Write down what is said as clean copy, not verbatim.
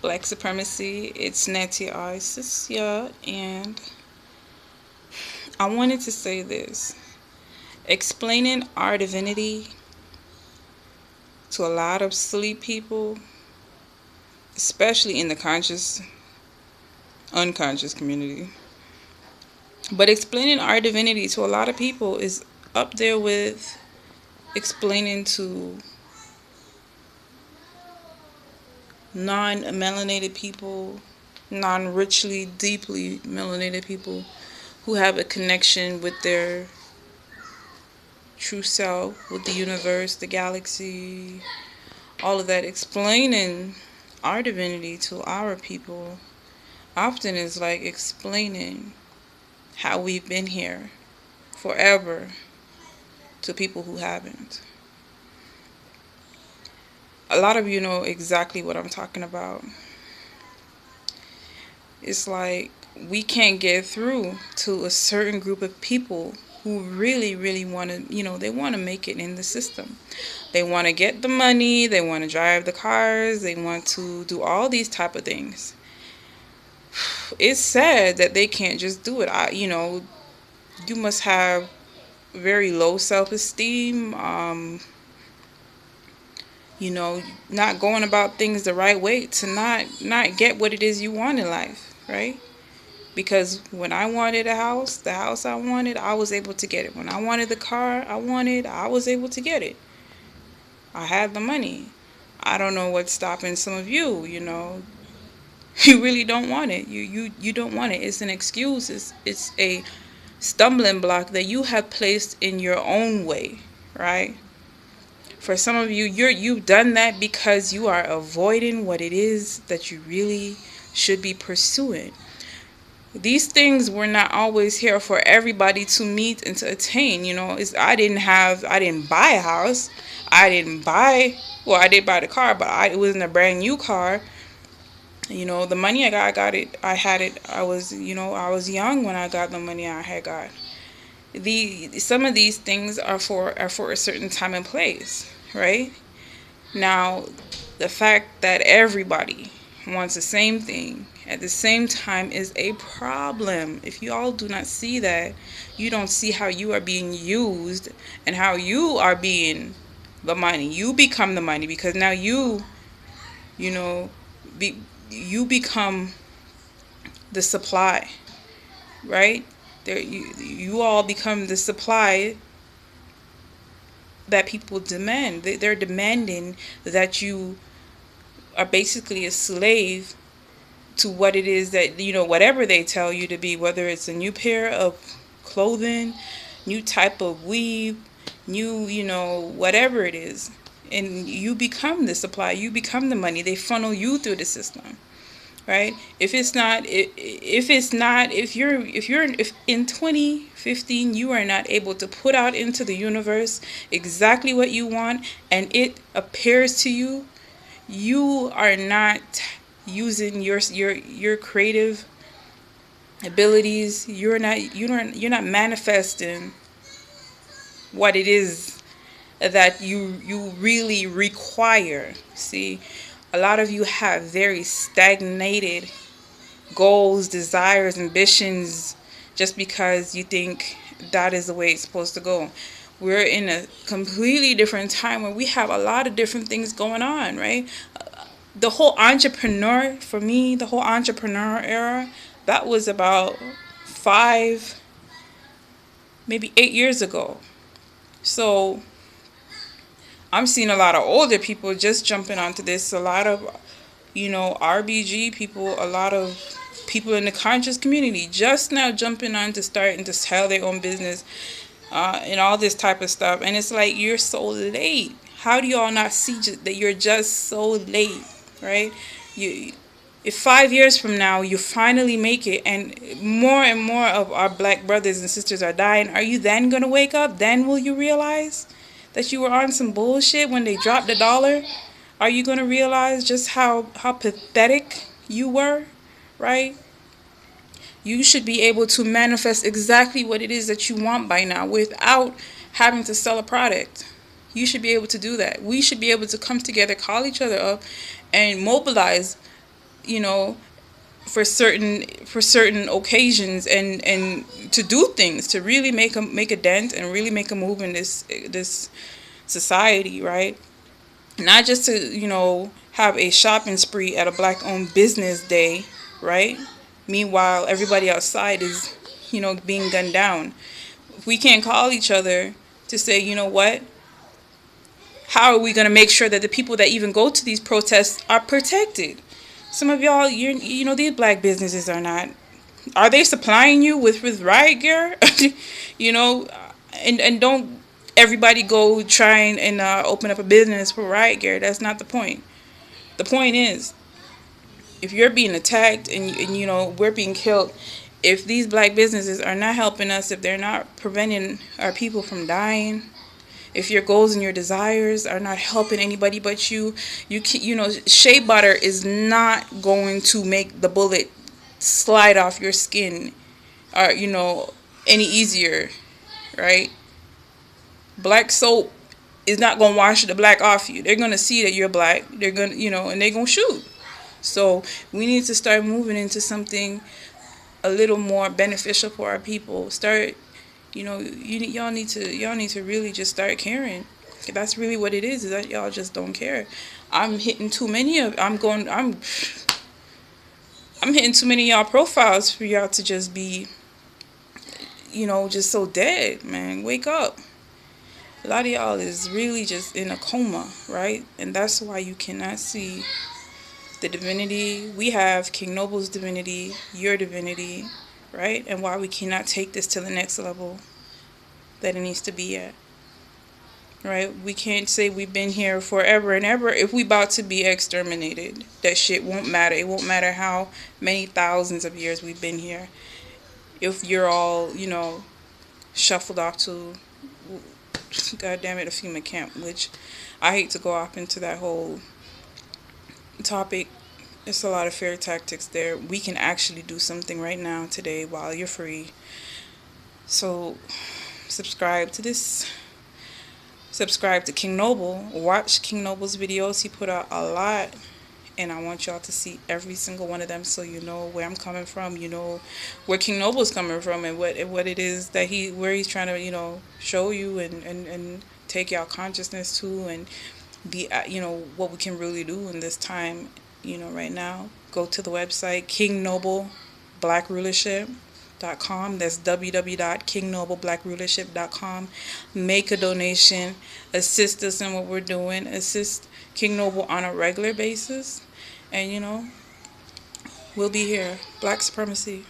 Black Supremacy. It's Nattyisisyah, and I wanted to say this. Explaining our divinity to a lot of silly people, especially in the conscious, unconscious community. But explaining our divinity to a lot of people is up there with explaining to non-melanated people, non-richly, deeply melanated people who have a connection with their true self, with the universe, the galaxy, all of that. Explaining our divinity to our people often is like explaining how we've been here forever to people who haven't. A lot of you know exactly what I'm talking about. It's like we can't get through to a certain group of people who really, really want to, they want to make it in the system. They want to get the money, they want to drive the cars, they want to do all these type of things. It's sad that they can't just do it. You must have very low self-esteem, not going about things the right way to not get what it is you want in life, right? Because when I wanted a house, the house I wanted, I was able to get it. When I wanted the car I wanted, I was able to get it. I had the money. I don't know what's stopping some of you, You really don't want it. You don't want it. It's an excuse. It's a stumbling block that you have placed in your own way, right? For some of you, you've done that because you are avoiding what it is that you really should be pursuing. These things were not always here for everybody to meet and to attain. I didn't buy a house. I did buy the car, but it wasn't a brand new car. The money I got it. I had it. I was young when I got the money I had got. Some of these things are for a certain time and place, right? Now, the fact that everybody wants the same thing at the same time is a problem. If you all do not see that, you don't see how you are being used and how you are being the money. You become the money because now you know, you become the supply, right? You all become the supply that people demand. They're demanding that you are basically a slave to what it is that, whatever they tell you to be, whether it's a new pair of clothing, new type of weave, new, whatever it is. And you become the supply, you become the money. They funnel you through the system. Right? If in 2015 you are not able to put out into the universe exactly what you want and it appears to you, you are not using your creative abilities. You're not manifesting what it is that you really require. See, a lot of you have very stagnated goals, desires, ambitions, just because you think that is the way it's supposed to go. We're in a completely different time where we have a lot of different things going on, right? The whole entrepreneur era, that was about 5, maybe 8 years ago. So I'm seeing a lot of older people just jumping onto this. A lot of, RBG people, a lot of people in the conscious community just now jumping on to starting to sell their own business and all this type of stuff. And it's like, you're so late. How do y'all not see that you're just so late, right? If 5 years from now you finally make it and more of our black brothers and sisters are dying, are you then going to wake up? Then will you realize that you were on some bullshit when they dropped the dollar? Are you going to realize just how pathetic you were, right? You should be able to manifest exactly what it is that you want by now without having to sell a product. You should be able to do that. We should be able to come together, call each other up, and mobilize you know, for certain occasions, and to do things to really make a dent and really make a move in this society, right? Not just to, have a shopping spree at a black owned business day, right? Meanwhile, everybody outside is, being gunned down. If we can't call each other to say, you know what, how are we going to make sure that the people that even go to these protests are protected? Some of y'all, these black businesses are they supplying you with riot gear? you know, and don't everybody go try and open up a business for riot gear. That's not the point. The point is, if you're being attacked and we're being killed, if these black businesses are not helping us, if they're not preventing our people from dying, if your goals and your desires are not helping anybody but shea butter is not going to make the bullet slide off your skin, or any easier, right? Black soap is not going to wash the black off you. They're going to see that you're black. They're going to, and they're going to shoot. So we need to start moving into something a little more beneficial for our people. Start, y'all need to really just start caring. That's really what it is that y'all just don't care. I'm hitting too many of I'm hitting too many of y'all profiles for y'all to just be, just so dead, man. Wake up. A lot of y'all is really just in a coma, right? And that's why you cannot see the divinity. We have King Noble's divinity, your divinity, right? And why we cannot take this to the next level that it needs to be at, right? We can't say we've been here forever and ever if we about to be exterminated. That shit won't matter. It won't matter how many thousands of years we've been here. If you're all, shuffled off to, God damn it, a FEMA camp, which I hate to go off into that whole topic. It's a lot of fear tactics there. We can actually do something right now, today, while you're free. So subscribe to this. Subscribe to King Noble. Watch King Noble's videos. He put out a lot, and I want y'all to see every single one of them, so you know where I'm coming from. You know where King Noble's coming from, and what it is that where he's trying to show you and take y'all consciousness to, and be what we can really do in this time. Right now, go to the website kingnobleBlackRulership.com. That's www.kingnobleBlackRulership.com. Make a donation. Assist us in what we're doing. Assist King Noble on a regular basis. And we'll be here. Black supremacy.